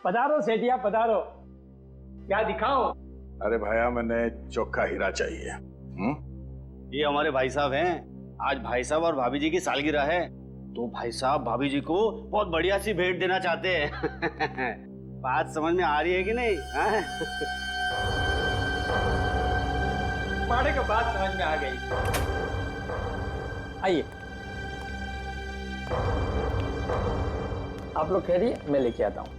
पधारो सेठिया पधारो। क्या दिखाओ? अरे भैया मैंने चोखा हीरा चाहिए। ये हमारे भाई साहब हैं। आज भाई साहब और भाभी जी की सालगिरह है, तो भाई साहब भाभी जी को बहुत बढ़िया सी भेंट देना चाहते हैं। बात समझ में आ रही है कि नहीं? माड़े का बात समझ में आ गई। आइए आप लोग ठहरिए, मैं लेके आता हूँ।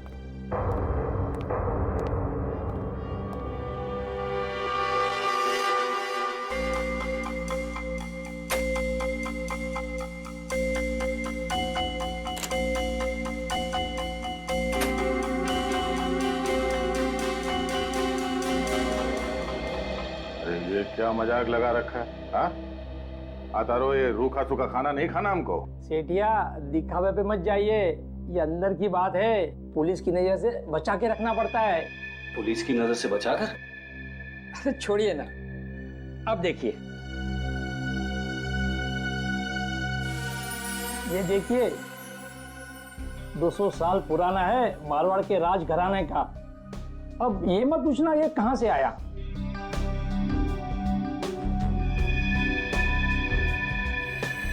ये क्या मजाक लगा रखा है? हाँ आता रहो, ये रूखा सूखा खाना नहीं खाना हमको। सेठिया दिखावे पे मत जाइए, ये अंदर की बात है, पुलिस की नजर से बचा के रखना पड़ता है। पुलिस की नजर से बचाकर? अरे छोड़िए ना, अब देखिए, ये देखिए 200 साल पुराना है, मारवाड़ के राज घराने का। अब ये मत पूछना ये कहां से आया।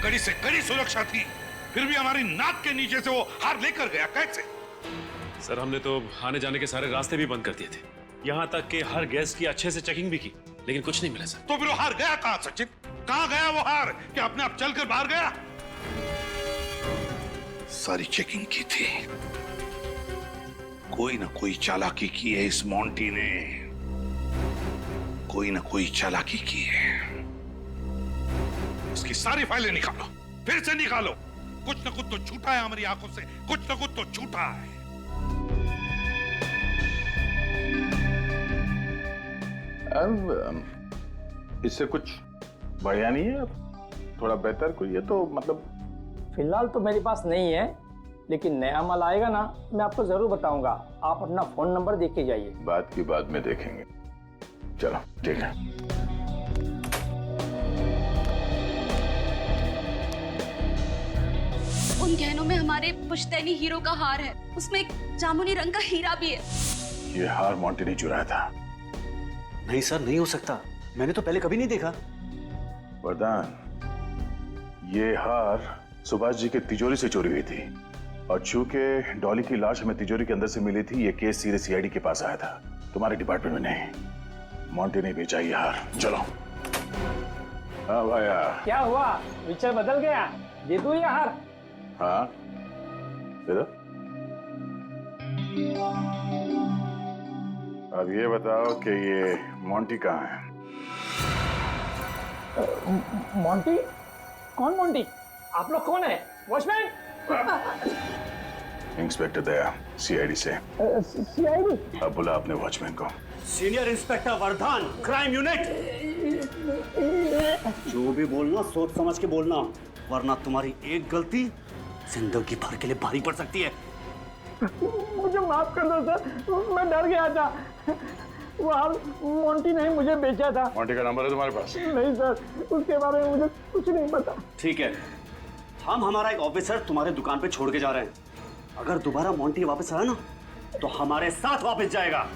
कड़ी से कड़ी सुरक्षा थी, फिर भी हमारी नाक के नीचे से वो हार लेकर गया कैसे? सर हमने तो आने जाने के सारे रास्ते भी बंद कर दिए थे, यहाँ तक कि हर गैस की अच्छे से चेकिंग भी की, लेकिन कुछ नहीं मिला सर। तो फिर वो हार गया कहां सचिन? कहां गया वो हार? क्या अपने आप चलकर बाहर गया? सारी चेकिंग की थी, कोई ना कोई चालाकी की है इस मोंटी ने, कोई ना कोई चालाकी की है। इसकी सारी फाइलें निकालो, फिर से निकालो। कुछ न कुछ तो छूटा है हमारी आंखों से, कुछ न कुछ तो छूटा है। इससे कुछ बढ़िया नहीं है? थोड़ा बेहतर कोई है तो मतलब। फिलहाल तो मेरे पास नहीं है, लेकिन नया माल आएगा ना, मैं आपको जरूर बताऊंगा। आप अपना फोन नंबर देख के जाइए। बात की बाद में देखेंगे। चलो ठीक है। उन गहनों में हमारे पुश्तैनी हीरो का हार है, उसमें एक जामुनी रंग का हीरा भी है। ये हार मोंटी ने चुराया था। नहीं सर, नहीं हो सकता, मैंने तो पहले कभी नहीं देखा। वरदान, ये हार सुभाष जी के तिजोरी से चोरी हुई थी, और चूंकि डॉली की लाश हमें तिजोरी के अंदर से मिली थी, ये केस सीधे सीआईडी के पास आया था, तुम्हारे डिपार्टमेंट में नहीं। मोंटी ने बेचा ये हार। चलो। हाँ भैया। क्या हुआ, विचार बदल गया? दे दूं ये हार? हाँ दे दो। अब ये बताओ कि ये मोंटी कहाँ है? मोंटी? कौन मोंटी? आप लोग कौन है? वॉचमैन? इंस्पेक्टर दया, सीआईडी से। सीआईडी? अब बुला अपने वॉचमैन को। Senior inspector Vardhan, crime unit. जो भी बोलना सोच समझ के बोलना, वरना तुम्हारी एक गलती जिंदगी भर के लिए भारी पड़ सकती है। मुझे माफ कर दो सर, मैं डर गया था। वो हार मोंटी ने मुझे बेचा था। मोंटी का नंबर है तुम्हारे पास? नहीं सर, उसके बारे में मुझे कुछ नहीं पता। ठीक है, हम हमारा एक ऑफिसर तुम्हारे दुकान पे छोड़ के जा रहे हैं। अगर दोबारा मोंटी वापस आया ना, तो हमारे साथ वापस जाएगा।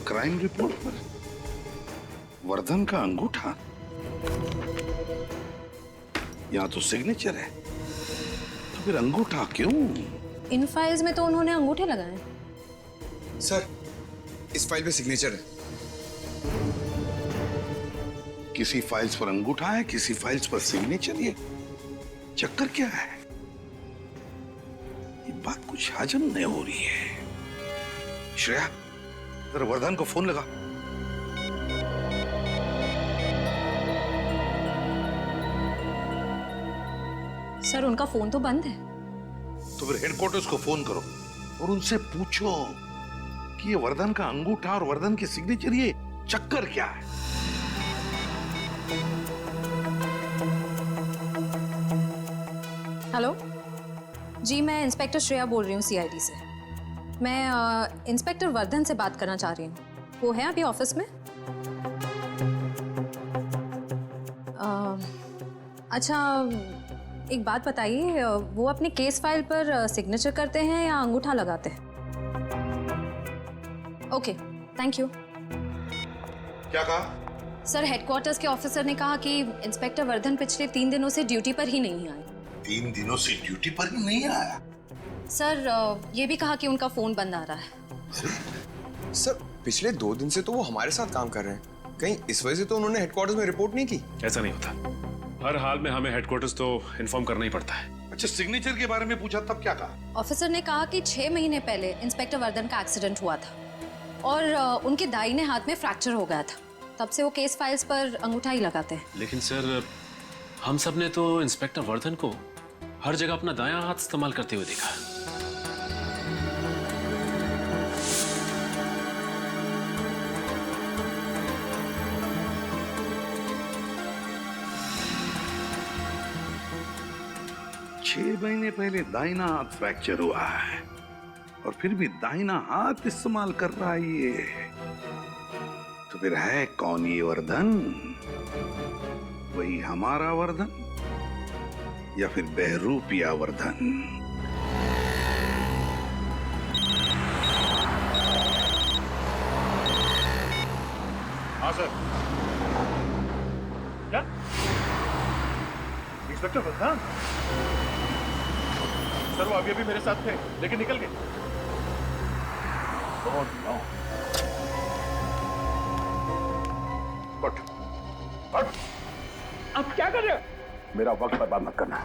क्राइम रिपोर्ट पर वर्धन का अंगूठा, यहाँ तो सिग्नेचर है, तो फिर अंगूठा क्यों? इन फाइल्स में तो उन्होंने अंगूठे लगाए। सर, इस फाइल पे सिग्नेचर है। किसी फाइल्स पर अंगूठा है, किसी फाइल्स पर सिग्नेचर। ये चक्कर क्या है? ये बात कुछ हजम नहीं हो रही है। श्रेया, जरा वर्धन को फोन लगा। सर, उनका फोन तो बंद है। तो फिर हेडक्वार्टर्स को फोन करो और उनसे पूछो कि ये वर्धन का अंगूठा और वर्धन की सिग्नेचर, ये चक्कर क्या है? हेलो जी, मैं इंस्पेक्टर श्रेया बोल रही हूँ सीआईडी से। मैं इंस्पेक्टर वर्धन से बात करना चाह रही हूँ। वो है अभी ऑफिस में? अच्छा, एक बात बताइए, वो अपने केस फाइल पर सिग्नेचर करते हैं या अंगूठा लगाते हैं? Okay, thank you. क्या कहा? सर, हेडक्वार्टर्स के ऑफिसर ने कहा कि इंस्पेक्टर वर्धन पिछले 3 दिनों से ड्यूटी पर ही नहीं आए। 3 दिनों से ड्यूटी पर ही नहीं आया? सर, ये भी कहा कि उनका फोन बंद आ रहा है। सर, पिछले 2 दिन से तो वो हमारे साथ काम कर रहे हैं। कहीं इस वजह से तो उन्होंने हेडक्वार्टर्स में रिपोर्ट नहीं की? ऐसा नहीं होता, हर हाल में हमें हेडक्वार्टर्स तो इन्फॉर्म करना ही पड़ता है। अच्छा, सिग्नेचर के बारे में पूछा तब क्या कहा? ऑफिसर ने कहा कि 6 महीने पहले इंस्पेक्टर वर्धन का एक्सीडेंट हुआ था और उनके दाहिने हाथ में फ्रैक्चर हो गया था। तब से वो केस फाइल्स पर अंगूठा ही लगाते हैं। लेकिन सर, हम सब ने तो इंस्पेक्टर वर्धन को हर जगह अपना दायां हाथ इस्तेमाल करते हुए देखा। छह महीने पहले दाहिना हाथ फ्रैक्चर हुआ है और फिर भी दाहिना हाथ इस्तेमाल कर रहा है ये। तो फिर है कौन ये वर्धन? वही हमारा वर्धन या फिर बहरूपिया वर्धन? हाँ सर। क्या इंस्पेक्टर वर्धन? सर, वो अभी मेरे साथ थे लेकिन निकल गए। आप क्या कर रहे हो? मेरा वक्त बर्बाद मत करना।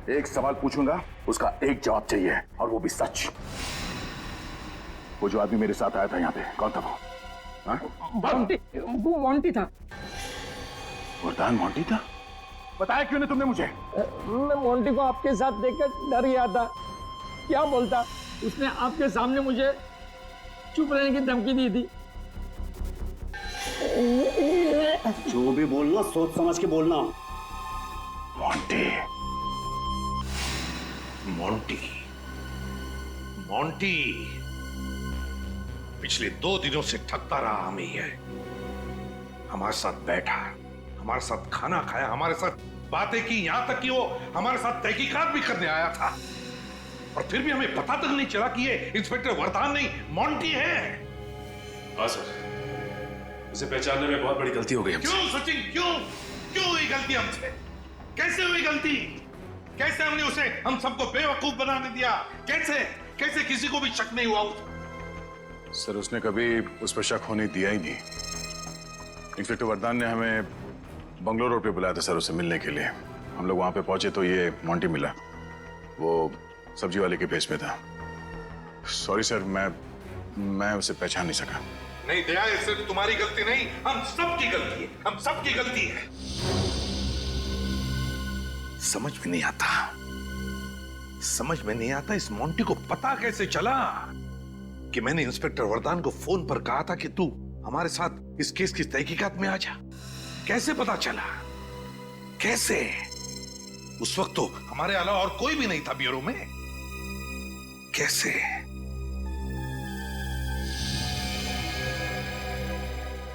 एक सवाल पूछूंगा, उसका एक जवाब चाहिए और वो भी सच। वो जो आदमी मेरे साथ आया था यहाँ पे, कौन था वो? हाँ? वो मोंटी था। वर्धन मोंटी था? बताया क्यों नहीं तुमने मुझे? मैं मोंटी को आपके साथ देखकर डर गया था। क्या बोलता? उसने आपके सामने मुझे चुप रहने की धमकी दी थी। जो भी बोलना सोच समझ के बोलना। मोंटी। मोंटी, मोंटी पिछले 2 दिनों से ठगता रहा हमें ये। हमारे साथ बैठा, हमारे साथ खाना खाया, हमारे साथ बातें की, यहां तक कि वो हमारे साथ तहकीकात भी करने आया था। और फिर भी हमें पता तक नहीं चला कि ये इंस्पेक्टर वर्धन नहीं, मोंटी है। हाँ सर, उसे पहचानने में बहुत बड़ी गलती हो गई हमसे। क्यों सचिन, क्यों हुई गलती हमसे? कैसे हुई गलती? कैसे हमने उसे, हम सबको बेवकूफ बनाने दिया? कैसे किसी को भी शक नहीं हुआ? सर, उसने कभी उस पर शक होने दिया ही नहीं। इंस्पेक्टर वर्धन ने हमें बंगलोर रोड पे बुलाया था सर, उससे मिलने के लिए। हम लोग वहां पे पहुंचे तो ये मोंटी मिला। वो सब्जी वाले के भेष में था। सॉरी सर, मैं उसे पहचान नहीं सका। नहीं दया, ये सिर्फ तुम्हारी गलती नहीं, हम सबकी गलती है। हम सबकी गलती है। समझ में नहीं आता इस मोंटी को पता कैसे चला कि मैंने इंस्पेक्टर वर्धन को फोन पर कहा था कि तू हमारे साथ इस केस की तहकीकात में आ जा। कैसे पता चला? कैसे? उस वक्त तो हमारे अलावा और कोई भी नहीं था ब्यूरो में। कैसे?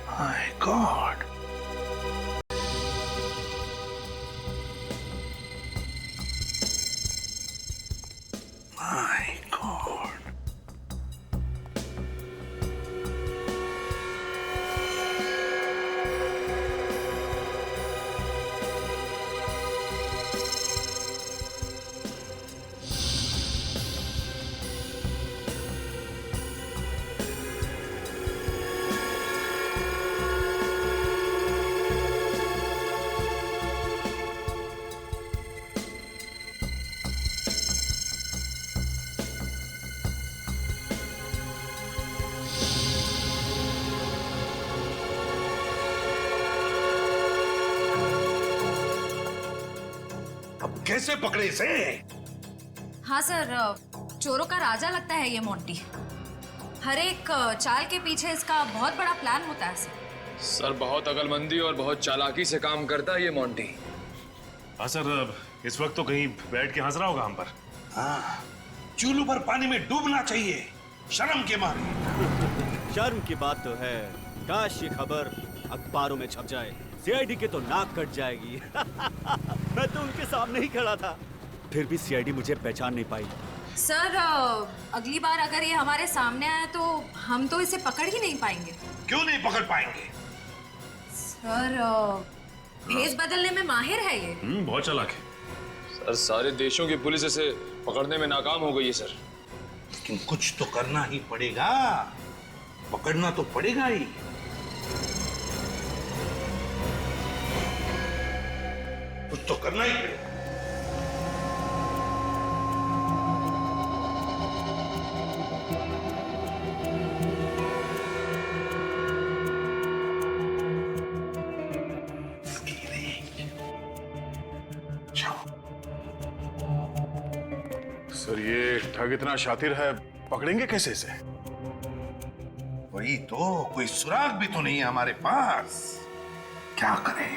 My God. My God. कैसे पकड़े इसे? हाँ सर, चोरों का राजा लगता है ये मोंटी। हर एक चाल के पीछे इसका बहुत बड़ा प्लान होता है सर, बहुत अकलमंदी और बहुत चालाकी से काम करता है ये मोंटी। हाँ सर, इस वक्त तो कहीं बैठ के हंस रहा होगा हम पर। हाँ, चूल्हू पर पानी में डूबना चाहिए शर्म के मारे। शर्म की बात तो है, काश ये खबर अखबारों में छप जाए सीआईडी के तो नाक कट जाएगी। मैं तो उनके सामने ही खड़ा था, फिर भी सीआईडी मुझे पहचान नहीं पाई। सर अगली बार अगर ये हमारे सामने आया तो हम तो इसे पकड़ ही नहीं पाएंगे। क्यों नहीं पकड़ पाएंगे? सर भेस बदलने में माहिर है ये। बहुत चालाक है। सर सारे देशों की पुलिस इसे पकड़ने में नाकाम हो गई है सर। लेकिन कुछ तो करना ही पड़ेगा, पकड़ना तो पड़ेगा ही। कुछ तो करना ही पड़ेगा। सर ये ठग इतना शातिर है, पकड़ेंगे कैसे इसे? वही तो, कोई सुराग भी तो नहीं है हमारे पास। क्या करें,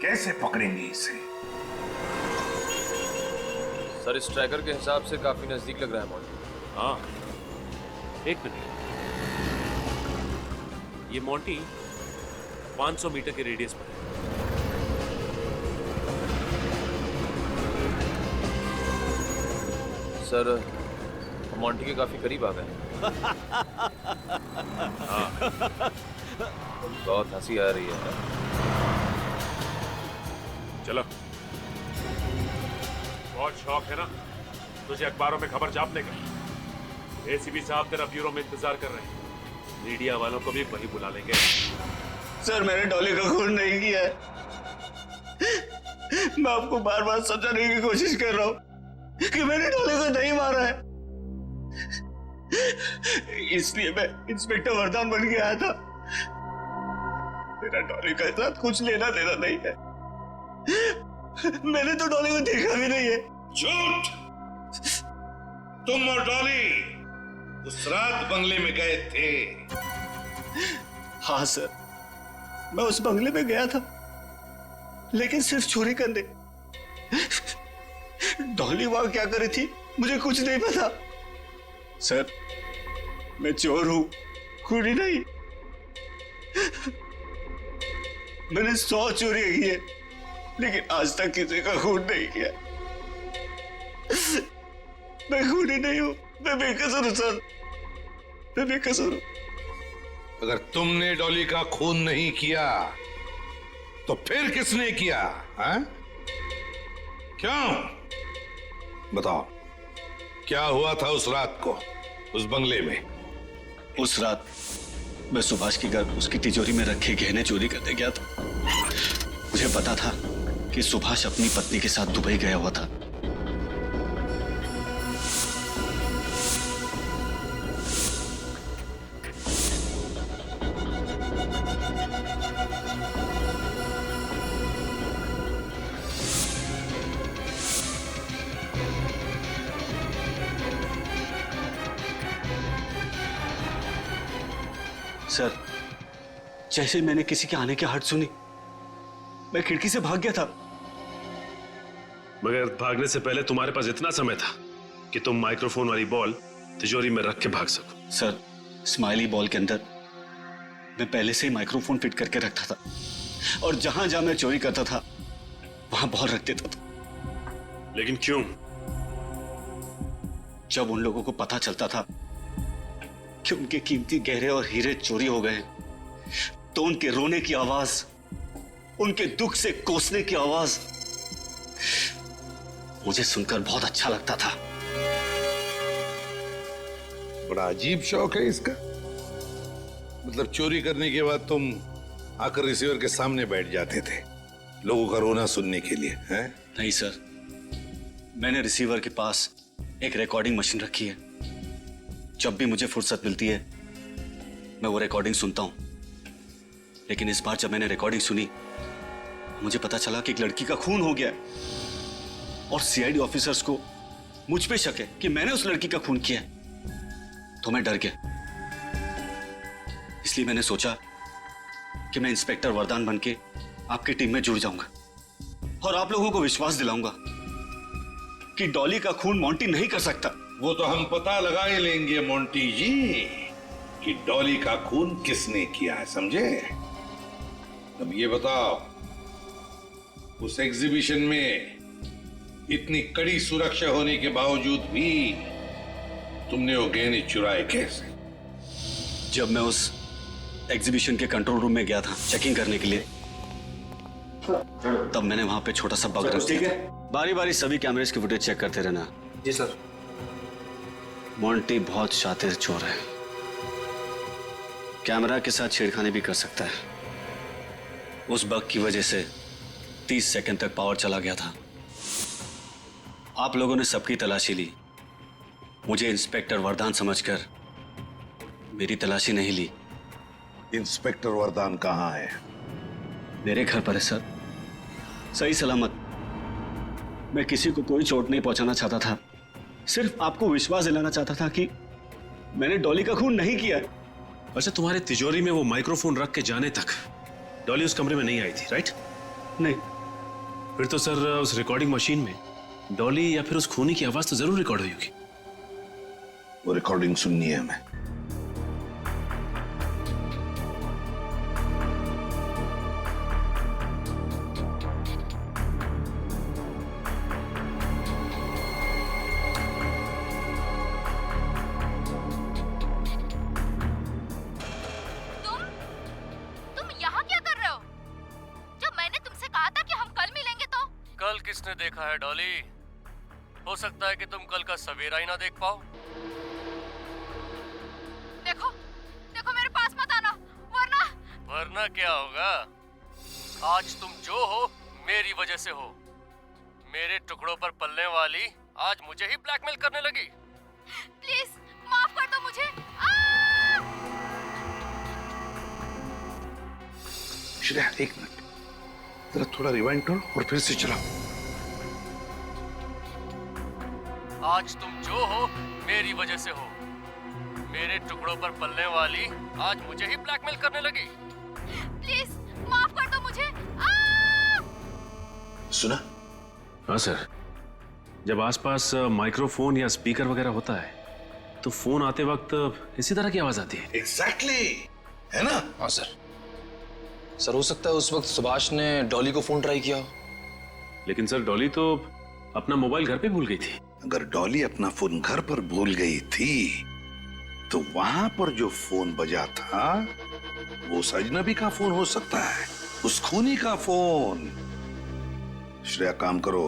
कैसे पकड़ेंगे इसे? सर इस ट्रैकर के हिसाब से काफी नजदीक लग रहा है मॉन्टी। हाँ, एक मिनट। ये मोंटी 500 मीटर के रेडियस पर है। सर हम मॉन्टी के काफी करीब आ गए। बहुत हंसी आ रही है। चलो, बहुत शौक है ना तुझे अखबारों में खबर छापने का। एसीपी साहब तेरा ब्यूरो में इंतजार कर रहे हैं। मीडिया वालों को भी वही बुला लेंगे। सर मैंने डॉली का खून नहीं किया है। मैं आपको बार बार समझाने की कोशिश कर रहा हूँ कि मैंने डॉली को नहीं मारा है। इसलिए मैं इंस्पेक्टर वरदान बन के आया था। मेरा डॉली के साथ कुछ लेना देना नहीं है। मैंने तो डॉली को देखा भी नहीं है। झूठ! तुम और डॉली उस रात बंगले में गए थे। हाँ सर, मैं उस बंगले में गया था, लेकिन सिर्फ चोरी करने। डॉली वहां क्या कर रही थी मुझे कुछ नहीं पता। सर मैं चोर हूं, खूनी नहीं। मैंने 100 चोरी की है, लेकिन आज तक किसी का खून नहीं किया। मैं खूनी नहीं हूं, मैं बेकसूर हूं सर, मैं बेकसूर हूं। अगर तुमने डॉली का खून नहीं किया तो फिर किसने किया? हाँ? क्यों? बताओ, क्या हुआ था उस रात को उस बंगले में? उस रात मैं सुभाष के घर उसकी तिजोरी में रखे गहने चोरी करने गया था। मुझे पता था कि सुभाष अपनी पत्नी के साथ दुबई गया हुआ था। सर जैसे मैंने किसी के आने की आहट सुनी, मैं खिड़की से भाग गया था। मगर भागने से पहले तुम्हारे पास इतना समय था कि तुम माइक्रोफोन वाली बॉल तिजोरी में रख के भाग सको। सर स्माइली बॉल के अंदर मैं पहले से ही माइक्रोफोन फिट करके रखता था, और जहां जहां मैं चोरी करता था वहां बॉल रख देता था। लेकिन क्यों? जब उन लोगों को पता चलता था कि उनके कीमती गहरे और हीरे चोरी हो गए, तो उनके रोने की आवाज, उनके दुख से कोसने की आवाज मुझे सुनकर बहुत अच्छा लगता था। बड़ा अजीब शौक है इसका। मतलब चोरी करने के बाद तुम आकर रिसीवर के सामने बैठ जाते थे लोगों का रोना सुनने के लिए, हैं? नहीं सर, मैंने रिसीवर के पास एक रिकॉर्डिंग मशीन रखी है। जब भी मुझे फुर्सत मिलती है मैं वो रिकॉर्डिंग सुनता हूं। लेकिन इस बार जब मैंने रिकॉर्डिंग सुनी, मुझे पता चला कि एक लड़की का खून हो गया है, और सीआईडी ऑफिसर्स को मुझ पे शक है कि मैंने उस लड़की का खून किया है। तो मैं डर गया। इसलिए मैंने सोचा कि मैं इंस्पेक्टर वरदान बनके आपकी टीम में जुड़ जाऊंगा और आप लोगों को विश्वास दिलाऊंगा कि डॉली का खून मोंटी नहीं कर सकता। वो तो हम पता लगा ही लेंगे मोंटी जी कि डॉली का खून किसने किया है, समझे? अब ये बताओ, उस एग्जीबिशन में इतनी कड़ी सुरक्षा होने के बावजूद भी तुमने वो गहने चुराए कैसे? जब मैं उस एग्जीबिशन के कंट्रोल रूम में गया था चेकिंग करने के लिए, तब मैंने वहां पे छोटा सा बग रख दिया था। बारी बारी सभी कैमरेज की फुटेज चेक करते रहना। जी सर। मोंटी बहुत शातिर चोर है, कैमरा के साथ छेड़खानी भी कर सकता है। उस बग की वजह से 30 सेकंड तक पावर चला गया था। आप लोगों ने सबकी तलाशी ली, मुझे इंस्पेक्टर वरदान समझकर मेरी तलाशी नहीं ली। इंस्पेक्टर वरदान कहाँ है? मेरे घर पर है सर, सही सलामत। मैं किसी को कोई चोट नहीं पहुंचाना चाहता था, सिर्फ आपको विश्वास दिलाना चाहता था कि मैंने डॉली का खून नहीं किया है। अच्छा, तुम्हारे तिजोरी में वो माइक्रोफोन रख के जाने तक डॉली उस कमरे में नहीं आई थी, राइट? नहीं। फिर तो सर उस रिकॉर्डिंग मशीन में डॉली या फिर उस खूनी की आवाज तो जरूर रिकॉर्ड हुई होगी। वो रिकॉर्डिंग सुननी है हमें। तुम यहाँ क्या कर रहे हो? जब मैंने तुमसे कहा था कि हम कल मिलेंगे तो? कल किसने देखा है डॉली? हो सकता है कि तुम कल का सवेरा ही ना देख पाओ। देखो, देखो मेरे पास मत आना, वरना वरना क्या होगा? आज तुम जो हो मेरी वजह से हो। मेरे टुकड़ों पर पलने वाली आज मुझे ही ब्लैकमेल करने लगी। प्लीज माफ कर दो मुझे। श्रेया, एक मिनट, जरा थोड़ा रिवाइंड करो और फिर से चलाओ। आज तुम जो हो मेरी वजह से हो। मेरे टुकड़ों पर पलने वाली आज मुझे ही ब्लैकमेल करने लगी। प्लीज माफ कर दो मुझे। सुना? हाँ सर, जब आसपास माइक्रोफोन या स्पीकर वगैरह होता है तो फोन आते वक्त इसी तरह की आवाज आती है। एग्जैक्टली, है ना? हाँ सर। सर हो सकता है उस वक्त सुभाष ने डॉली को फोन ट्राई किया हो। लेकिन सर डॉली तो अपना मोबाइल घर पे भूल गई थी। अगर डॉली अपना फोन घर पर भूल गई थी तो वहां पर जो फोन बजा था वो उस अजनबी का फोन हो सकता है, उस खूनी का फोन। श्रेया, काम करो,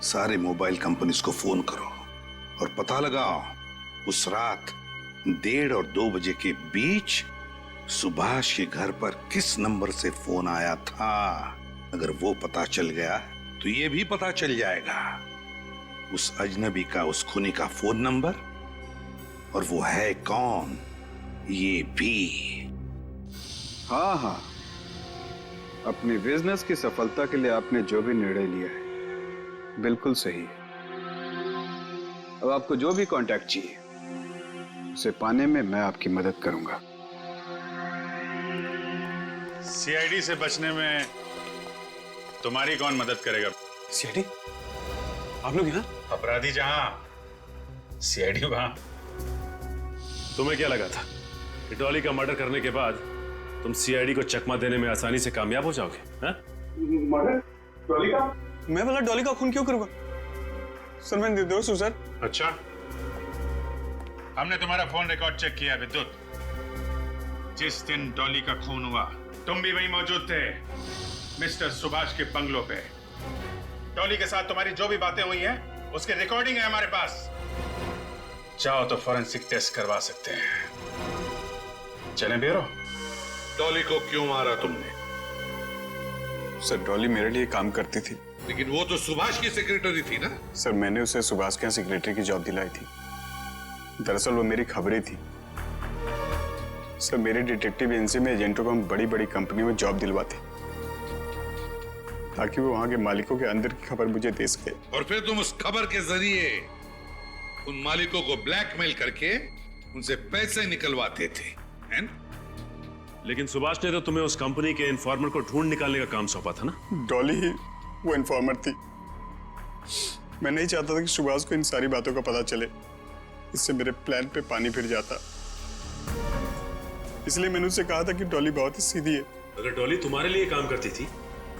सारे मोबाइल कंपनीज को फोन करो और पता लगाओ उस रात 1:30 और 2 बजे के बीच सुभाष के घर पर किस नंबर से फोन आया था। अगर वो पता चल गया तो ये भी पता चल जाएगा उस अजनबी का, उस खूनी का फोन नंबर, और वो है कौन ये भी। हाँ हाँ, अपनी बिजनेस की सफलता के लिए आपने जो भी निर्णय लिया है बिल्कुल सही है। अब आपको जो भी कांटेक्ट चाहिए उसे पाने में मैं आपकी मदद करूंगा। सीआईडी से बचने में तुम्हारी कौन मदद करेगा? सीआईडी? आप लोग यहाँ? अपराधी जहां, सीआईडी वहां। तुम्हें क्या लगा था कि डॉली का मर्डर करने के बाद तुम सीआईडी को चकमा देने में आसानी से कामयाब हो जाओगे? मर्डर? डॉली का? मैं भला डॉली का खून क्यों करूंगा? सर मैं निर्दोष हूं सर। अच्छा, हमने तुम्हारा फोन रिकॉर्ड चेक किया विद्युत। जिस दिन डॉली का खून हुआ तुम भी वहीं मौजूद थे, मिस्टर सुभाष के बंगलों पे। डॉली के साथ तुम्हारी जो भी बातें हुई हैं उसकी रिकॉर्डिंग है हमारे पास। चाहो तो फॉरेंसिक टेस्ट करवा सकते हैं। चलें ब्यूरो? डॉली को क्यों मारा तुमने? सर डॉली मेरे लिए काम करती थी। लेकिन वो तो सुभाष की सेक्रेटरी थी ना? सर मैंने उसे सुभाष के यहाँ सेक्रेटरी की जॉब दिलाई थी। दरअसल वो मेरी खबरें थी। सर मेरे डिटेक्टिव एजेंसी में एजेंटों को हम बड़ी बड़ी कंपनियों में जॉब दिलवाते ताकि वो वहां के मालिकों के अंदर की खबर मुझे दे सके। और फिर तुम उस खबर के जरिए उन मालिकों को ब्लैकमेल करके उनसे पैसे निकलवाते थे, हैं? लेकिन सुभाष ने तो तुम्हें उस कंपनी के इन्फॉर्मर को ढूंढ निकालने का काम सौंपा था ना? डॉली ही वो इन्फॉर्मर थी। मैं नहीं चाहता था कि सुभाष को इन सारी बातों का पता चले, इससे मेरे प्लान पे पानी फिर जाता। इसलिए मैंने उससे कहा था कि डॉली बहुत ही सीधी है। अगर डॉली तुम्हारे लिए काम करती थी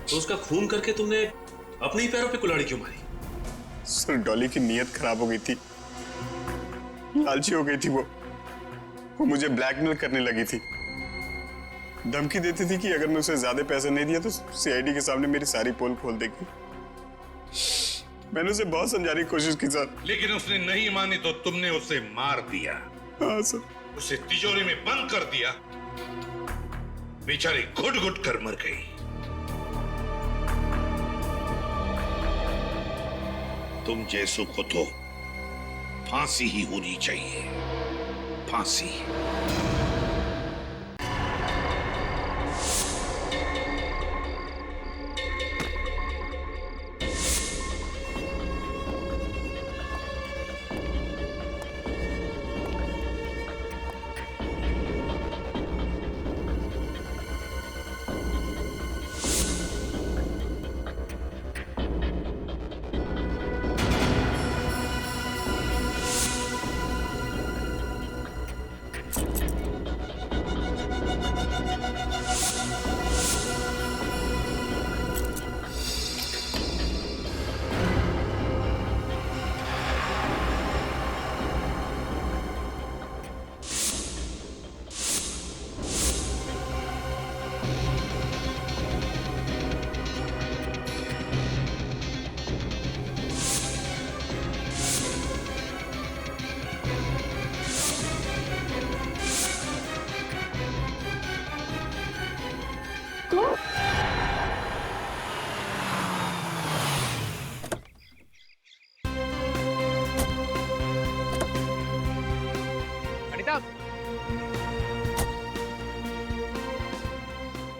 तो उसका खून करके तुमने अपने ही पैरों पे कुल्हाड़ी क्यों मारी? सर डॉली की नीयत खराब हो गई थी, लालची हो गई थी वो मुझे ब्लैकमेल करने लगी थी, धमकी देती थी कि अगर मैं उसे ज्यादा पैसे नहीं दिया तो सीआईडी के सामने मेरी सारी पोल खोल देगी। मैंने उसे बहुत समझाने की कोशिश की सर, लेकिन उसने नहीं मानी तो तुमने उसे मार दिया। हाँ सर। उसे तिजोरी में बंद कर दिया, बेचारी घुट घुट कर मर गई। तुम जैसों को तो फांसी ही होनी चाहिए, फांसी।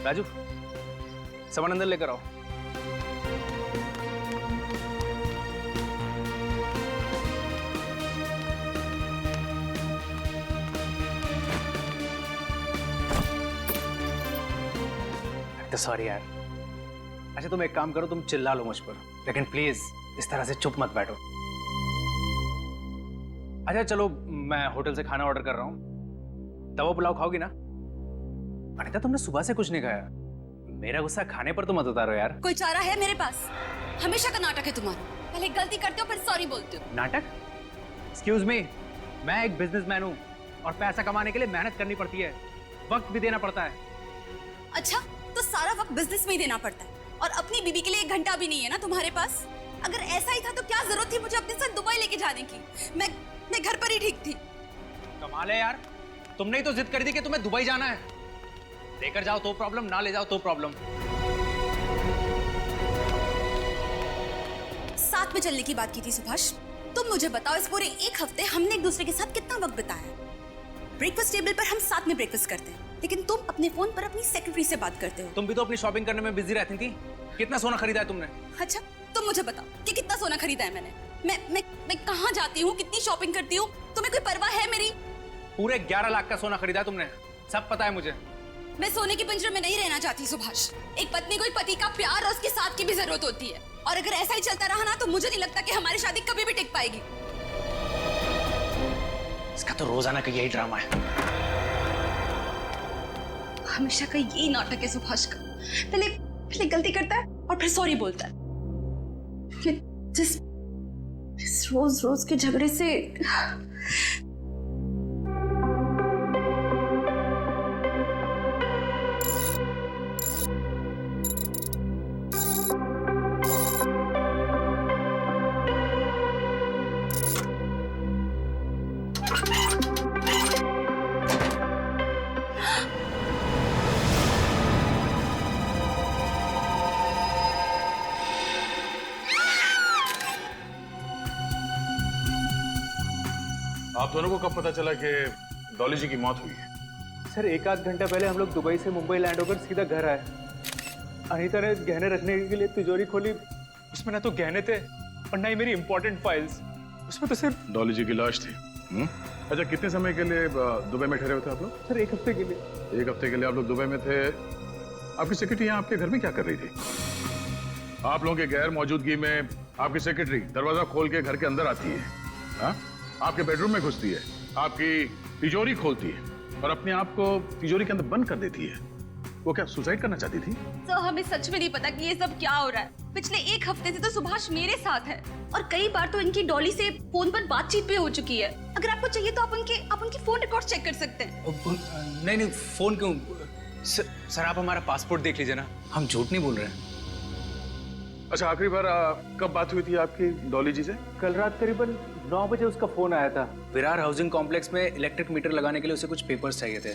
राजू, सामान अंदर लेकर आओ। तो सॉरी यार। अच्छा तुम एक काम करो, तुम चिल्ला लो मुझ पर, लेकिन प्लीज इस तरह से चुप मत बैठो। अच्छा चलो, मैं होटल से खाना ऑर्डर कर रहा हूँ। तवा पुलाव खाओगी ना? अनिता तुमने सुबह से कुछ नहीं खाया। मेरा गुस्सा खाने पर तो मत उतारो यार। कोई चारा है मेरे पास? हमेशा का नाटक है तुम्हारा, पहले गलती करते हो फिर सॉरी बोलते हो। नाटक? एक्सक्यूज मी, मैं एक बिजनेसमैन हूँ और पैसा कमाने के लिए मेहनत करनी पड़ती है, वक्त भी देना पड़ता है। अच्छा, तो सारा वक्त बिजनेस में ही देना पड़ता है और अपनी बीवी के लिए 1 घंटा भी नहीं है ना तुम्हारे पास? अगर ऐसा ही था तो क्या जरूरत थी मुझे अपने साथ दुबई लेके जाने की? मैं घर पर ही ठीक थी। कमाल है यार, तुमने ही तो जिद कर दी कि तुम्हें दुबई जाना है। लेकर जाओ तो प्रॉब्लम, ना ले जाओ तो प्रॉब्लम। साथ में चलने की बात की थी सुभाष। तुम मुझे बताओ, इस पूरे 1 हफ्ते हमने एक दूसरे के साथ कितना वक्त बिताया? ब्रेकफास्ट टेबल पर हम साथ में ब्रेकफास्ट करते हैं, लेकिन तुम अपने फोन पर अपनी सेक्रेटरी से बात करते हो। तुम भी तो अपनी शॉपिंग करने में बिजी रहती थी। कितना सोना खरीदा है तुमने? अच्छा, तुम मुझे बताओ कि कितना सोना खरीदा है मैंने? मैं कहाँ जाती हूँ, कितनी शॉपिंग करती हूँ, तुम्हें कोई परवाह है मेरी? पूरे 11 लाख का सोना खरीदा तुमने, सब पता है मुझे। मैं सोने के पिंजरे में नहीं रहना चाहती सुभाष। एक पत्नी को एक पति का प्यार और उसके साथ की भी जरूरत होती है, और अगर ऐसा ही चलता रहा ना तो मुझे नहीं लगता कि हमारी शादी कभी भी टिक पाएगी। इसका तो रोजाना का यही ड्रामा है। हमेशा का यही नाटक है सुभाष का। पहले गलती करता है और फिर सॉरी बोलता है। जिस रोज के झगड़े से आप दोनों को कब पता चला कि डॉली जी की मौत हुई है? सर 1-8 घंटा पहले हम लोग दुबई से मुंबई लैंड होकर सीधा घर आए। अनीता ने गहने रखने के लिए तिजोरी खोली, उसमें ना तो गहने थे और ना ही मेरी इंपॉर्टेंट फाइल्स। उसमें तो सिर्फ डॉली जी की लाश थी। अच्छा, कितने समय के लिए दुबई में ठहरे हुए थे आप लोग? सर 1 हफ्ते के लिए। 1 हफ्ते के लिए आप लोग दुबई में थे। आपकी सेक्रेटरी यहाँ आपके घर में क्या कर रही थी? आप लोगों के गैर मौजूदगी में आपकी सेक्रेटरी दरवाजा खोल के घर के अंदर आती है, हाँ? आपके बेडरूम में घुसती है, आपकी तिजोरी खोलती है और अपने आप को तिजोरी के अंदर बंद कर देती है। वो क्या सुसाइड करना चाहती थी? सर, हमें सच में नहीं पता कि ये सब क्या हो रहा है। पिछले 1 हफ्ते से तो सुभाष मेरे साथ है और कई बार तो इनकी डॉली से फोन पर बातचीत भी हो चुकी है। अगर आपको चाहिए तो आप उनकी फोन रिकॉर्ड चेक कर सकते हैं। नहीं नहीं, फोन क्यों? सर आप हमारा पासपोर्ट देख लीजिए ना, हम झूठ नहीं बोल रहे हैं। अच्छा, आखिरी बार कब बात हुई थी आपकी डॉली जी से? कल रात करीबन 9 बजे उसका फोन आया था। विरार हाउसिंग कॉम्प्लेक्स में इलेक्ट्रिक मीटर लगाने के लिए उसे कुछ पेपर्स चाहिए थे।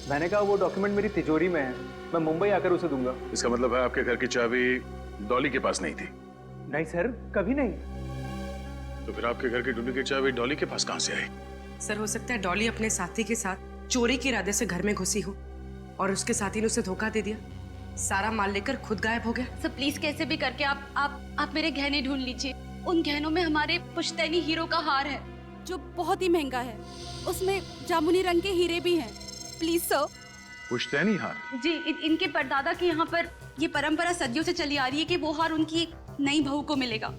मैंने कहा वो डॉक्यूमेंट मेरी तिजोरी में है, मैं मुंबई आकर उसे दूंगा। इसका मतलब है आपके घर की चाबी डॉली के पास नहीं थी? नहीं सर, कभी नहीं। तो फिर आपके घर की डुप्लीकेट चाबी डॉली के पास कहां से आई? सर, हो सकता है डॉली अपने साथी के साथ चोरी के इरादे से घर में घुसी हो और उसके साथी ने उसे धोखा दे दिया, सारा माल लेकर खुद गायब हो गया। सर प्लीज कैसे भी करके आप मेरे गहने ढूंढ लीजिए। उन गहनों में हमारे पुश्तैनी हीरो का हार है जो बहुत ही महंगा है। उसमें जामुनी रंग के हीरे भी हैं। Please sir. पुश्तैनी हार? जी, इनके परदादा की यहाँ पर ये परंपरा सदियों से चली आ रही है कि वो हार उनकी एक नई बहू को मिलेगा।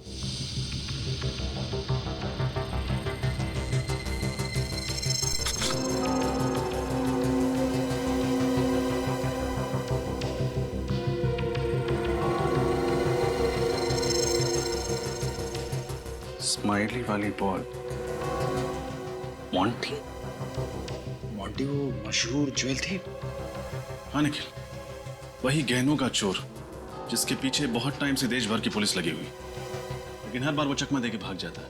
स्माइली वाली बॉल। मॉन्टी? मॉन्टी वो मशहूर ज्वेल थी? हाँ निखिल, वही गहनों का चोर जिसके पीछे बहुत टाइम से देश भर की पुलिस लगी हुई, लेकिन हर बार वो चकमा देके भाग जाता है।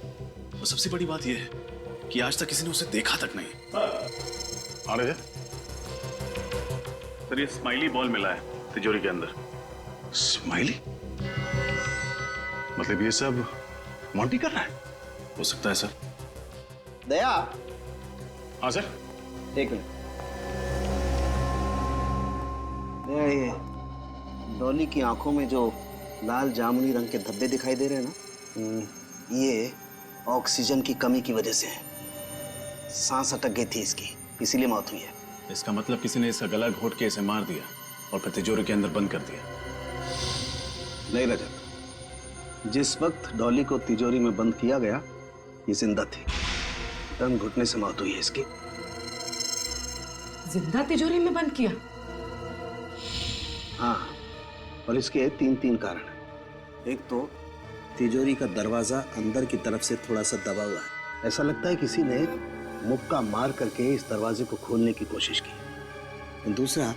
और सबसे बड़ी बात यह है कि आज तक किसी ने उसे देखा तक नहीं। अरे सर, ये स्माइली बॉल मिला है तिजोरी के अंदर। स्माइली? मतलब ये सब मॉन्टी कर रहा है? हो सकता है सर। दया। हाँ सर। एक मिनट। दया, ये डॉली की आंखों में जो लाल जामुनी रंग के धब्बे दिखाई दे रहे हैं ना, ये ऑक्सीजन की कमी की वजह से है। सांस अटक गई थी इसकी, इसीलिए मौत हुई है। इसका मतलब किसी ने इसका गला घोट के इसे मार दिया और फिर तिजोरी के अंदर बंद कर दिया। नहीं रजत, जिस वक्त डॉली को तिजोरी में बंद किया गया ये जिंदा थी। दम घुटने से मौत हुई है इसकी। जिंदा तिजोरी में बंद किया? हाँ, और इसके 3 कारण हैं। एक तो तिजोरी का दरवाजा अंदर की तरफ से थोड़ा सा दबा हुआ है। ऐसा लगता है किसी ने मुक्का मार करके इस दरवाजे को खोलने की कोशिश की। दूसरा,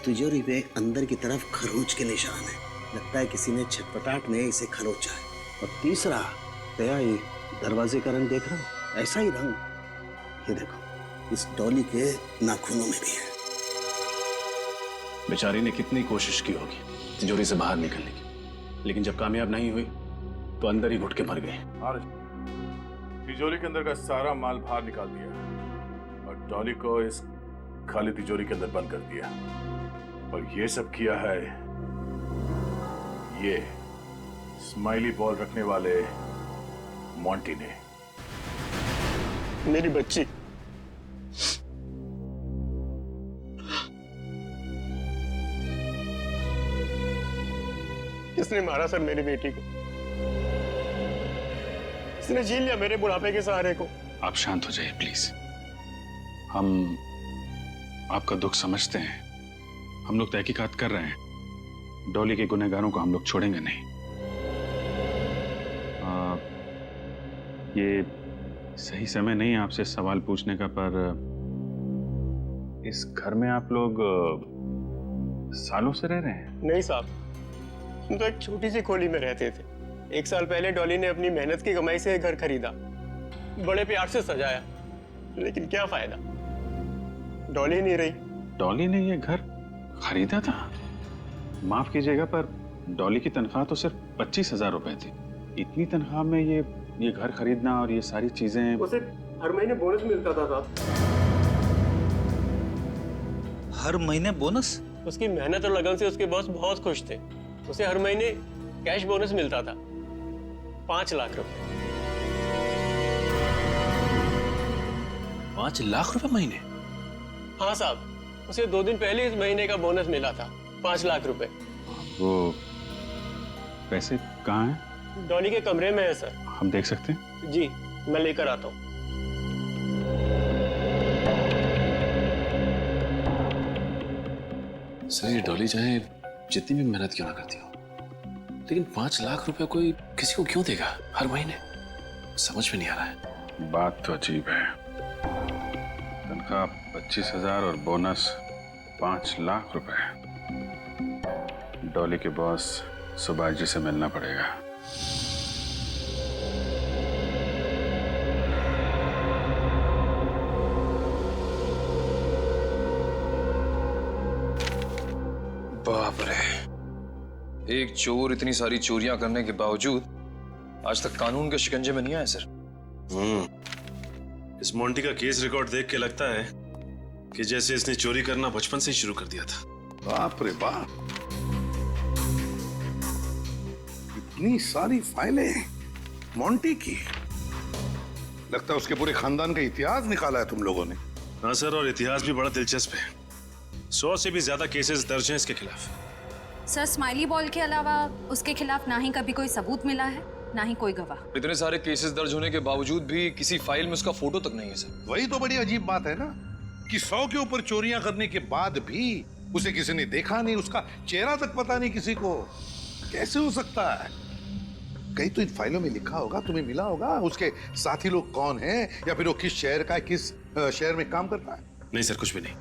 तिजोरी पे अंदर की तरफ खरोंच के निशान है। लगता है किसी ने छटपटाट में इसे खरोचा है। और तीसरा, दया, ये दरवाजे का रंग देख रहा हो? ऐसा ही रंग ये देखो इस डॉली के नाखूनों में भी है। बेचारी ने कितनी कोशिश की होगी तिजोरी से बाहर निकलने की, लेकिन जब कामयाब नहीं हुई तो अंदर ही घुट के मर गए। तिजोरी के अंदर का सारा माल बाहर निकाल दिया और डॉली को इस खाली तिजोरी के अंदर बंद कर दिया। और ये सब किया है ये स्माइली बॉल रखने वाले मॉन्टी ने। मेरी बच्ची, किसने मारा सर मेरी बेटी को? किसने छीन लिया मेरे बुढ़ापे के सहारे को? आप शांत हो जाइए प्लीज। हम आपका दुख समझते हैं। हम लोग तहकीकात कर रहे हैं। डॉली के गुनहगारों को हम लोग छोड़ेंगे नहीं। ये सही समय नहीं है आपसे सवाल पूछने का, पर इस घर में आप लोग सालों से रह रहे हैं? नहीं साहब, हम तो एक छोटी सी खोली में रहते थे। 1 साल पहले डॉली ने अपनी मेहनत की कमाई से घर खरीदा, बड़े प्यार से सजाया, लेकिन क्या फायदा, डॉली नहीं रही। डॉली ने ये घर खरीदा था? माफ कीजिएगा, पर डॉली की तनख्वाह तो सिर्फ 25,000 रुपए थी। इतनी तनख्वाह में ये घर खरीदना और ये सारी चीजें। उसे हर महीने बोनस मिलता था साहब। हर महीने बोनस? उसकी मेहनत और लगन से उसके बॉस बहुत खुश थे। उसे हर महीने कैश बोनस मिलता था, 5 लाख रुपए। 5 लाख रुपए महीने? हाँ साहब, उसे 2 दिन पहले इस महीने का बोनस मिला था, 5 लाख रुपए। वो पैसे कहाँ हैं? डॉली के कमरे में है सर। हम देख सकते हैं? जी, मैं लेकर आता हूँ। सर ये डॉली चाहे जितनी भी मेहनत क्यों ना करती हो, लेकिन 5 लाख रुपए कोई किसी को क्यों देगा हर महीने? समझ में नहीं आ रहा है। बात तो अजीब है। तनख्वाह 25,000 और बोनस 5 लाख रुपए। डॉली के बॉस सुभाष जी से मिलना पड़ेगा। बाप रे, एक चोर इतनी सारी चोरियां करने के बावजूद आज तक कानून के शिकंजे में नहीं आया सर। इस मोंटी का केस रिकॉर्ड देख के लगता है कि जैसे इसने चोरी करना बचपन से ही शुरू कर दिया था। बाप रे बाप, इतनी सारी फाइलें मोंटी की। लगता है उसके पूरे खानदान का इतिहास निकाला है तुम लोगों ने। हाँ सर, और इतिहास भी बड़ा दिलचस्प है। 100 से भी ज्यादा केसेस दर्ज हैं इसके खिलाफ। सर स्माइली बॉल के अलावा उसके खिलाफ ना ही कभी कोई सबूत मिला है, ना ही कोई गवाह। इतने सारे केसेस दर्ज होने के बावजूद भी किसी फाइल में उसका फोटो तक नहीं है सर। वही तो बड़ी अजीब बात है ना कि 100 के ऊपर चोरियां करने के बाद भी उसे किसी ने देखा नहीं, उसका चेहरा तक पता नहीं किसी को। कैसे हो सकता है? कहीं तो इन फाइलों में लिखा होगा, तुम्हें मिला होगा उसके साथी लोग कौन हैं, या फिर वो किस शहर का है, किस शहर में काम करता है। नहीं सर, कुछ भी नहीं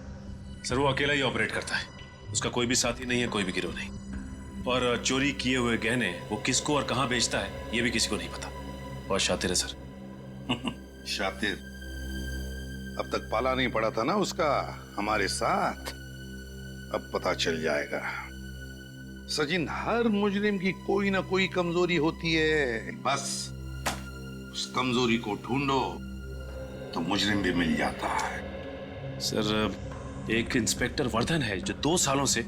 सर, वो अकेला ही ऑपरेट करता है। उसका कोई भी साथी नहीं है, कोई भी गिरोह नहीं। और चोरी किए हुए गहने वो किसको और कहां बेचता है ये भी किसी को नहीं पता। बहुत शातिर है सर। शातिर? अब तक पाला नहीं पड़ा था ना उसका हमारे साथ, अब पता चल जाएगा। सचिन, हर मुजरिम की कोई ना कोई कमजोरी होती है, बस उस कमजोरी को ढूंढो तो मुजरिम भी मिल जाता है। सर एक इंस्पेक्टर वर्धन है जो 2 सालों से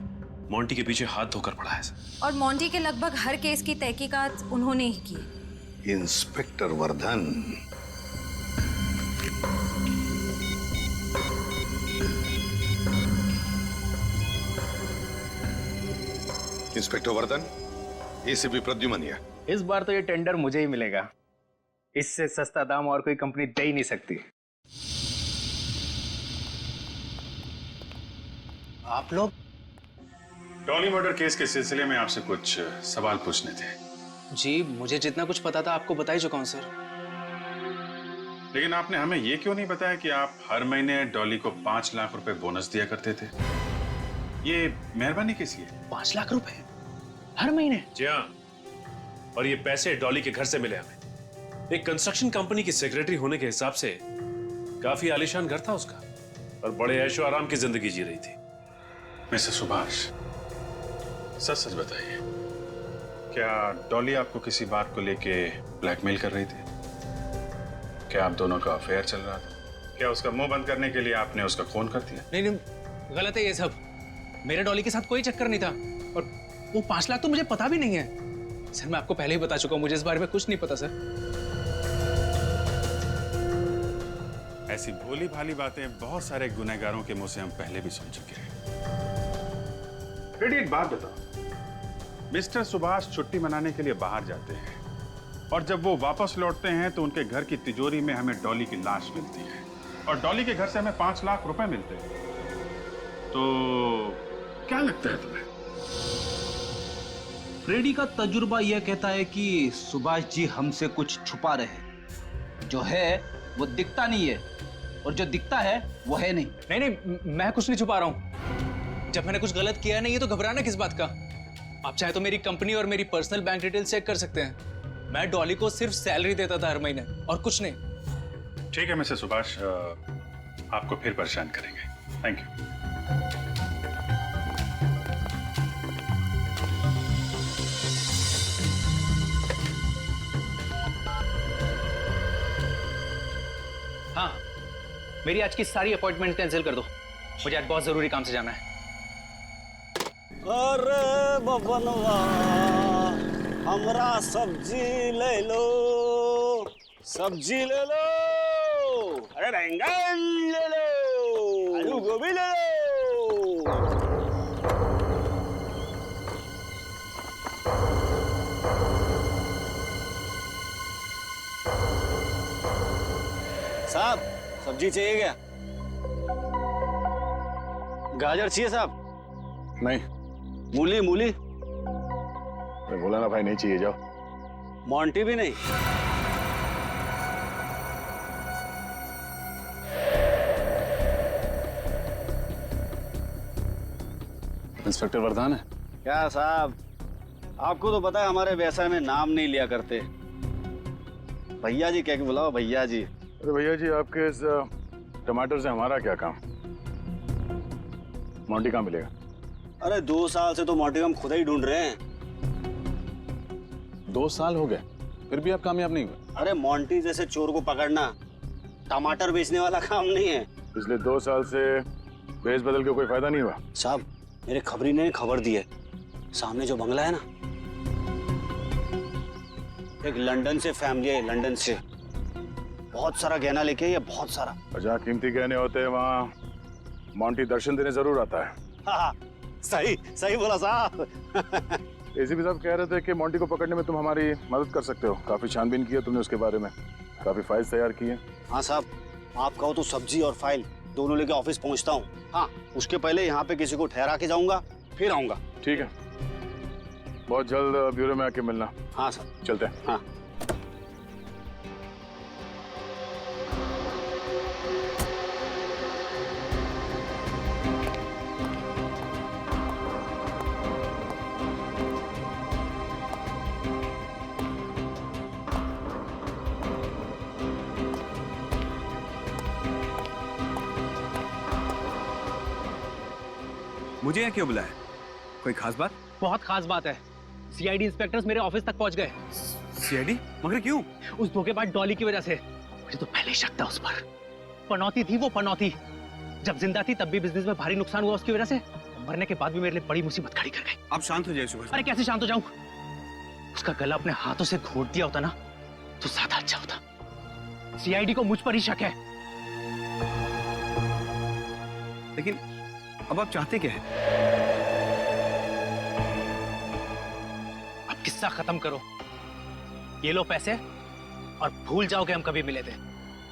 मोंटी के पीछे हाथ धोकर पड़ा है सर। और मोंटी के लगभग हर केस की तहकीकात उन्होंने ही की। Inspector Vardhan? Inspector Vardhan, ACP Pradyuman. इस बार तो ये टेंडर मुझे ही मिलेगा। इससे सस्ता दाम और कोई कंपनी दे ही नहीं सकती। आप लोग? डॉली मर्डर केस के सिलसिले में आपसे कुछ सवाल पूछने थे। जी, मुझे जितना कुछ पता था आपको बता ही चुका हूं सर। लेकिन आपने हमें ये क्यों नहीं बताया कि आप हर महीने डॉली को 5 लाख रुपए बोनस दिया करते थे? ये मेहरबानी किसकी है? 5 लाख रुपए हर महीने? जी हाँ, और ये पैसे डॉली के घर से मिले हमें। एक कंस्ट्रक्शन कंपनी की सेक्रेटरी होने के हिसाब से काफी आलीशान घर था उसका, और बड़े ऐशो आराम की जिंदगी जी रही थी। मिस्टर सुभाष, सच सच बताइए, क्या डॉली आपको किसी बात को लेके ब्लैकमेल कर रही थी? क्या आप दोनों का अफेयर चल रहा था? क्या उसका मुंह बंद करने के लिए आपने उसका खून कर दिया? नहीं नहीं, गलत है ये सब। मेरे डॉली के साथ कोई चक्कर नहीं था, और वो 5 लाख तो मुझे पता भी नहीं है। सर मैं आपको पहले ही बता चुका हूँ, मुझे इस बारे में कुछ नहीं पता सर। ऐसी भोली भाली बातें बहुत सारे गुनहगारों के मुंह से हम पहले भी सुन चुके हैं। रेडी, एक बात बताओ, मिस्टर सुभाष छुट्टी मनाने के लिए बाहर जाते हैं, और जब वो वापस लौटते हैं तो उनके घर की तिजोरी में हमें डॉली की लाश मिलती है, और डॉली के घर से हमें 5 लाख रुपए मिलते हैं। तो क्या लगता है तुम्हें? फ्रेडी का तजुर्बा यह कहता है कि सुभाष जी हमसे कुछ छुपा रहे हैं। जो है वो दिखता नहीं है, और जो दिखता है वो है नहीं। नहीं नहीं, मैं कुछ नहीं छुपा रहा हूँ। जब मैंने कुछ गलत किया नहीं है तो घबराना किस बात का? आप चाहे तो मेरी कंपनी और मेरी पर्सनल बैंक डिटेल चेक कर सकते हैं। मैं डॉली को सिर्फ सैलरी देता था हर महीने, और कुछ नहीं। ठीक है मिस्टर सुभाष, आपको फिर परेशान करेंगे। Thank you. हाँ, मेरी आज की सारी अपॉइंटमेंट कैंसिल कर दो, मुझे आज बहुत जरूरी काम से जाना है। अरे बबनवा, हमरा सब्जी ले लो, सब्जी ले लो। अरे बैंगन ले लो, आलू गोभी ले लो। साहब, सब्जी चाहिए क्या? गाजर चाहिए साहब? नहीं। मूली मूली? मैं बोला ना भाई, नहीं चाहिए, जाओ। मोंटी भी नहीं? इंस्पेक्टर वर्धान है? क्या साहब, आपको तो पता है हमारे व्यवसाय में नाम नहीं लिया करते। भैया जी कह के बुलाओ, भैया जी। अरे भैया जी, आपके इस टमाटर से हमारा क्या काम? मोंटी कहाँ मिलेगा? अरे 2 साल से तो मोंटी हम खुद ही ढूंढ रहे हैं। 2 साल हो गए, फिर भी आप कामयाब नहीं हुए? अरे मोंटी जैसे चोर को पकड़ना टमाटर बेचने वाला काम नहीं है। पिछले 2 साल से बेच बदल के कोई फायदा नहीं हुआ। साहब, मेरे खबरी ने खबर दी है, सामने जो बंगला है ना, एक लंदन से फैमिली है, लंदन से बहुत सारा गहना लेके, ये बहुत सारा। जहाँ कीमती गहने होते हैं वहाँ मोंटी दर्शन देने जरूर आता है। हाँ, सही सही बोला साहब। एसीपी साहब कह रहे थे कि मोंटी को पकड़ने में तुम हमारी मदद कर सकते हो। काफी छानबीन की है तुमने उसके बारे में, काफी फाइल्स तैयार की है। हाँ साहब, आप कहो तो सब्जी और फाइल दोनों लेके ऑफिस पहुंचता हूँ। हाँ, उसके पहले यहाँ पे किसी को ठहरा के जाऊंगा, फिर आऊंगा। ठीक है, बहुत जल्द ब्यूरो में आके मिलना। हाँ सर, चलते हैं। हाँ। मुझे यहाँ क्यों बुलाया? कोई खास बात? बहुत खास बात है। सीआईडी इंस्पेक्टर्स मेरे ऑफिस तक पहुंच गए। सीआईडी? मगर क्यों? उस धोखेबाज डॉली की वजह से। मुझे तो पहले ही शक था उस पर। पनौती थी वो, पनौती। जब जिंदा थी तब भी बिजनेस में भारी नुकसान हुआ उसकी वजह से, मरने के बाद भी मेरे लिए बड़ी मुसीबत खड़ी कर गई। आप शांत हो जाइए सुभाष। अरे कैसे शांत हो जाऊं? उसका गला अपने हाथों से घोट दिया होता ना तो ज्यादा अच्छा होता। सीआईडी को मुझ पर ही शक है। लेकिन अब आप चाहते क्या है? अब किस्सा खत्म करो, ये लो पैसे और भूल जाओ कि हम कभी मिले थे।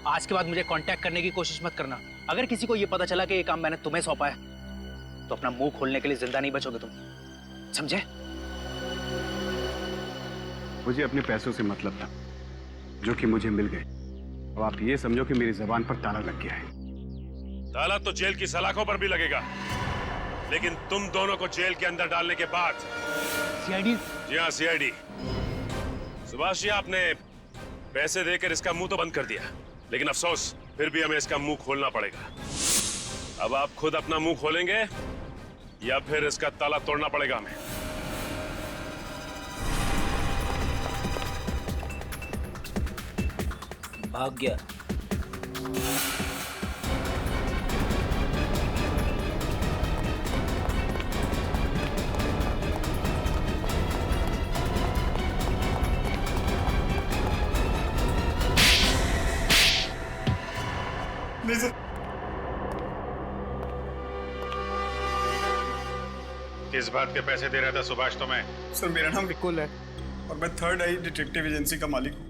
आज के बाद मुझे कांटेक्ट करने की कोशिश मत करना। अगर किसी को ये पता चला कि ये काम मैंने तुम्हें सौंपा है तो अपना मुंह खोलने के लिए जिंदा नहीं बचोगे तुम, समझे? मुझे अपने पैसों से मतलब था जो कि मुझे मिल गए। अब आप ये समझो कि मेरी जबान पर ताला लग गया है। ताला तो जेल की सलाखों पर भी लगेगा, लेकिन तुम दोनों को जेल के अंदर डालने के बाद। सीआईडी? जी हाँ, सीआईडी। सुभाष जी, आपने पैसे देकर इसका मुंह तो बंद कर दिया, लेकिन अफसोस फिर भी हमें इसका मुंह खोलना पड़ेगा। अब आप खुद अपना मुंह खोलेंगे या फिर इसका ताला तोड़ना पड़ेगा हमें? भाग गया। नहीं सर। किस बात के पैसे दे रहा था सुभाष तुम्हें? सर, मेरा नाम विकुल है और मैं थर्ड आई डिटेक्टिव एजेंसी का मालिक हूँ।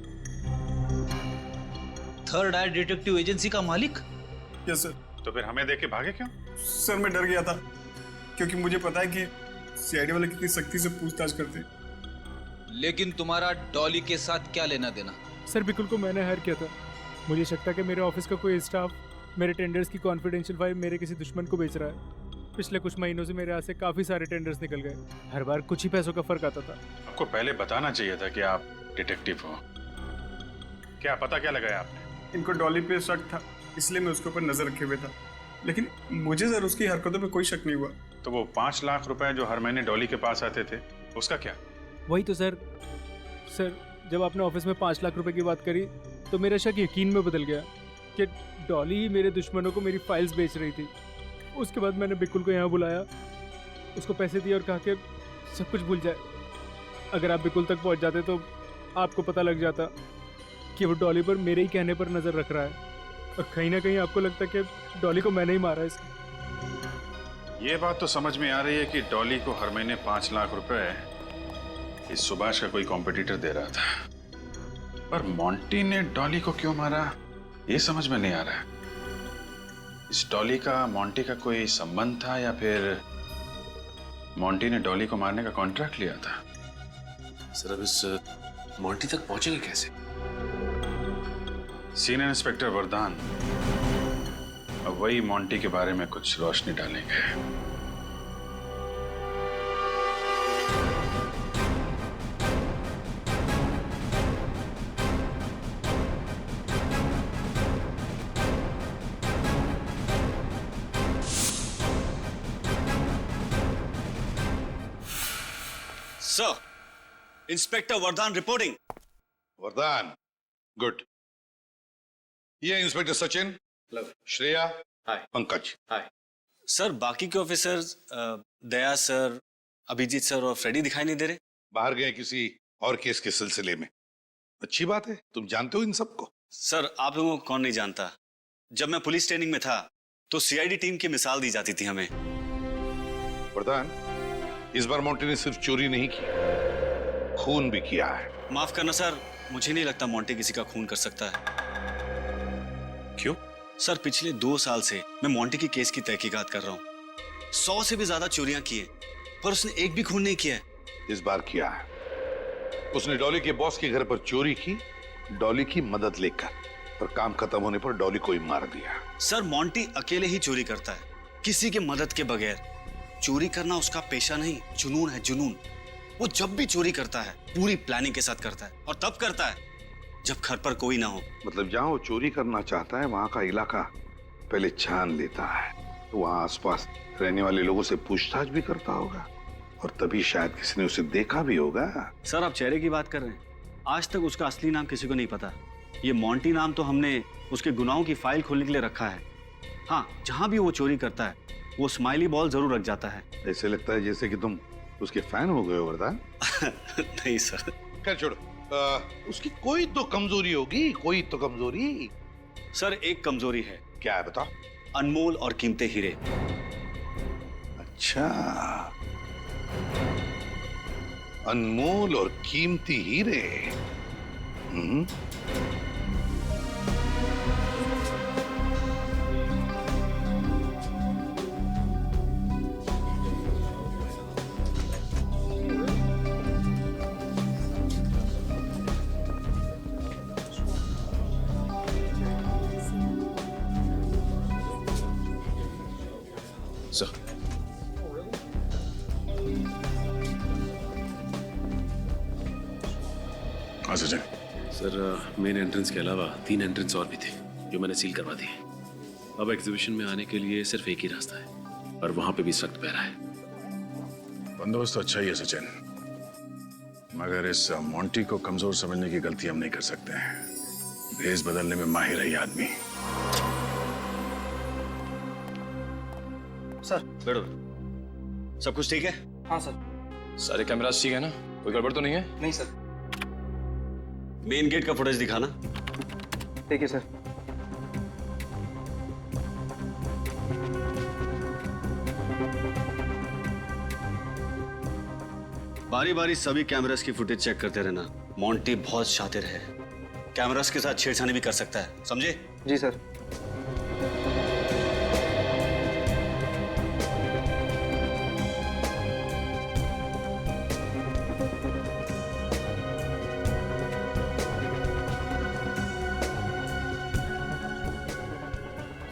थर्ड आई डिटेक्टिव एजेंसी का मालिक? Yes sir. तो फिर हमें देख के भागे क्यों? सर, मैं डर गया था क्योंकि मुझे पता है कि सीआईडी वाले कितनी सख्ती से पूछताछ करते हैं। लेकिन तुम्हारा डॉली के साथ क्या लेना देना? सर, बिकुल को मैंने हायर किया था। मुझे शक था कि मेरे ऑफिस का कोई स्टाफ मेरे टेंडर्स की कॉन्फिडेंशियल फाइल मेरे किसी दुश्मन को बेच रहा है। पिछले कुछ महीनों से मेरे यहाँ से काफ़ी सारे टेंडर्स निकल गए। हर बार कुछ ही पैसों का फर्क आता था। आपको पहले बताना चाहिए था कि आप डिटेक्टिव हो। क्या पता क्या लगाया आपने? इनको डॉली पे शक था, इसलिए मैं उसके ऊपर नजर रखे हुए था, लेकिन मुझे सर उसकी हरकतों पे कोई शक नहीं हुआ। तो वो 5 लाख रुपए जो हर महीने डॉली के पास आते थे, उसका क्या? वही तो सर, जब आपने ऑफिस में 5 लाख रुपए की बात करी तो मेरा शक यकीन में बदल गया कि डॉली ही मेरे दुश्मनों को मेरी फाइल्स बेच रही थी। उसके बाद मैंने बिकुल को यहाँ बुलाया, उसको पैसे दिए और कहा कि सब कुछ भूल जाए। अगर आप बिकुल तक पहुँच जाते तो आपको पता लग जाता कि वो डॉली पर मेरे ही कहने पर नज़र रख रहा है और कहीं ना कहीं आपको लगता कि डॉली को मैंने ही मारा है इसलिए। ये बात तो समझ में आ रही है कि डॉली को हर महीने 5 लाख रुपए इस सुभाष का कोई कॉम्पिटिटर दे रहा था, पर मोंटी ने डॉली को क्यों मारा ये समझ में नहीं आ रहा है। इस डॉली का मोंटी का कोई संबंध था या फिर मोंटी ने डॉली को मारने का कॉन्ट्रैक्ट लिया था। सर अब इस मोंटी तक पहुंचेंगे कैसे? सीनियर इंस्पेक्टर वरदान अब वही मोंटी के बारे में कुछ रोशनी डालेंगे। सर, इंस्पेक्टर वरदान रिपोर्टिंग। वरदान, गुड। ये इंस्पेक्टर सचिन, श्रेया, पंकज। सर, बाकी के ऑफिसर्स दया सर, अभिजीत सर और फ्रेडी दिखाई नहीं दे रहे। बाहर गए किसी और केस के सिलसिले में। अच्छी बात है, तुम जानते हो इन सबको। सर, आप लोगों को कौन नहीं जानता। जब मैं पुलिस ट्रेनिंग में था तो सीआईडी टीम की मिसाल दी जाती थी हमें। वरदान, इस बार मोंटी ने सिर्फ चोरी नहीं की, खून भी किया है। माफ करना सर, मुझे नहीं लगता मोंटी किसी का खून कर सकता है। क्यों? सर, पिछले 2 साल से मैं मोंटी की केस की तहकीकात कर रहा हूँ। 100 से भी ज्यादा चोरियां की है, पर उसने एक भी खून नहीं किया है। इस बार किया है। उसने डॉली के बॉस के घर पर चोरी की, डॉली की मदद लेकर, और काम खत्म होने पर डॉली को ही मार दिया। सर, मोंटी अकेले ही चोरी करता है, किसी के मदद के बगैर। चोरी करना उसका पेशा नहीं, जुनून है, जुनून। वो जब भी चोरी करता है पूरी प्लानिंग के साथ करता है, और तब करता है जब घर पर कोई ना हो। मतलब जहां वो चोरी करना चाहता है वहां का इलाका पहले छान लेता है, तो वहां आसपास रहने वाले लोगों से पूछताछ भी करता होगा, और तभी शायद किसी ने उसे देखा भी होगा। सर, आप चेहरे की बात कर रहे हैं। आज तक उसका असली नाम किसी को नहीं पता। ये मोंटी नाम तो हमने उसके गुनाहों की फाइल खोलने के लिए रखा है। हाँ, जहां भी वो चोरी करता है वो स्माइली बॉल जरूर रख जाता है। ऐसे लगता है जैसे कि तुम उसके फैन हो गए हो वरदान। नहीं सर। खैर छोड़ो, उसकी कोई तो कमजोरी होगी, कोई तो कमजोरी। सर, एक कमजोरी है। क्या है बताओ? अनमोल और कीमती हीरे। अच्छा, अनमोल और कीमती हीरे। सर, हाँ सचिन। सर, मेन एंट्रेंस के अलावा 3 एंट्रेंस और भी थे जो मैंने सील करवा दिए। अब एग्जीबिशन में आने के लिए सिर्फ एक ही रास्ता है, और वहां पे भी सख्त पहरा है। बंदोबस्त तो अच्छा ही है सचिन, मगर इस मोंटी को कमजोर समझने की गलती हम नहीं कर सकते हैं। भेष बदलने में माहिर है ये आदमी। सर, बैठो। सब कुछ ठीक है? हाँ सर। सारे कैमरास ठीक है ना? कोई गड़बड़ तो नहीं है? नहीं सर। मेन गेट का फुटेज दिखाना। ठीक है सर। बारी बारी सभी कैमरास की फुटेज चेक करते रहना। मोंटी बहुत शातिर है, कैमरास के साथ छेड़छाड़ी भी कर सकता है, समझे? जी sir.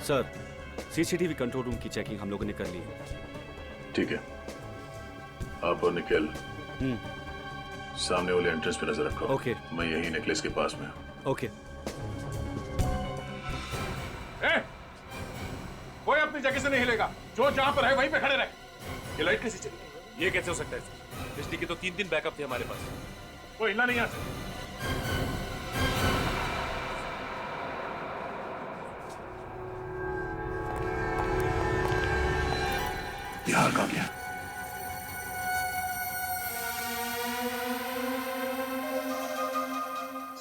Sir, CCTV control room की चेकिंग हम लोगों ने कर ली है। ठीक है, आप और निखिल सामने वाले एंट्रेंस पे नजर रखो। ओके। मैं यही नेकलेस के पास में हूं। ओके। कोई अपनी जगह से नहीं हिलेगा, जो जहां पर है वहीं पे खड़े रहे। ये लाइट कैसे चली? ये कैसे हो सकता है सर? बिजली की तो 3 दिन बैकअप थे हमारे पास, कोई हिलना नहीं आ सकता। बिहार कहां गया?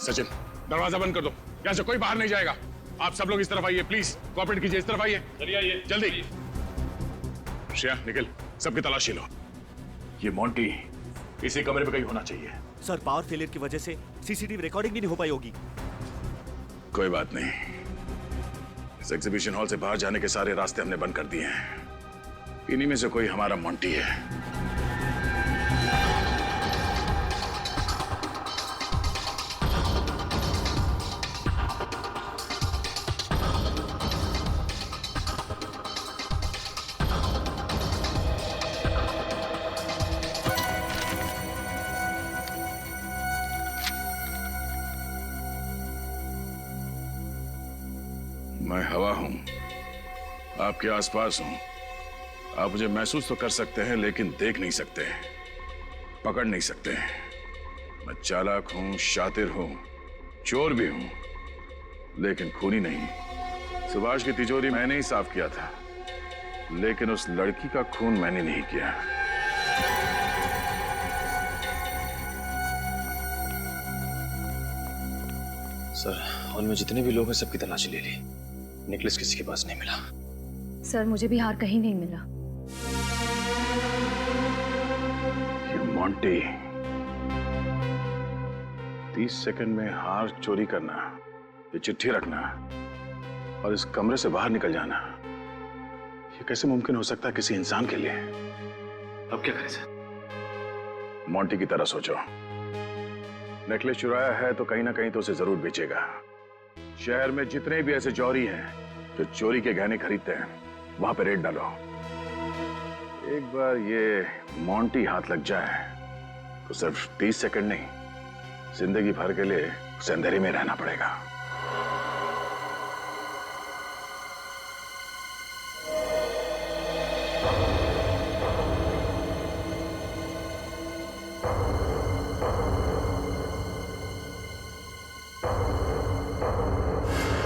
सचिन, दरवाजा बंद कर दो, यहाँ से कोई बाहर नहीं जाएगा। आप सब लोग इस तरफ आइए, प्लीज कोऑपरेट कीजिए। इस तरफ आइए, आइए जल्दी। श्रेया, निखिल, सबकी तलाशी लो। ये मोंटी इसी कमरे में कहीं होना चाहिए। सर, पावर फेलियर की वजह से सीसीटीवी रिकॉर्डिंग भी नहीं हो पाई होगी। कोई बात नहीं, इस एग्जीबिशन हॉल से बाहर जाने के सारे रास्ते हमने बंद कर दिए हैं। इन्हीं में से कोई हमारा मोंटी है। मैं हवा हूं, आपके आसपास हूं। आप मुझे महसूस तो कर सकते हैं लेकिन देख नहीं सकते, पकड़ नहीं सकते। मैं चालाक हूं, शातिर हूं, चोर भी हूं, लेकिन खूनी नहीं। सुभाष की तिजोरी मैंने ही साफ किया था, लेकिन उस लड़की का खून मैंने नहीं किया। सर, हॉल में जितने भी लोग हैं सबकी तलाशी ले ली, नेकलेस किसी के पास नहीं मिला। सर मुझे भी हार कहीं नहीं मिला। ये मोंटी, 30 सेकंड में हार चोरी करना, ये चिट्ठी रखना और इस कमरे से बाहर निकल जाना, ये कैसे मुमकिन हो सकता है किसी इंसान के लिए? अब क्या करें सर? मोंटी की तरह सोचो। नेकलेस चुराया है तो कहीं ना कहीं तो उसे जरूर बेचेगा। शहर में जितने भी ऐसे चोरी हैं जो चोरी के गहने खरीदते हैं, वहां पे रेड डालो। एक बार ये मोंटी हाथ लग जाए तो सिर्फ 30 सेकंड नहीं, जिंदगी भर के लिए उसे अंधेरे में रहना पड़ेगा।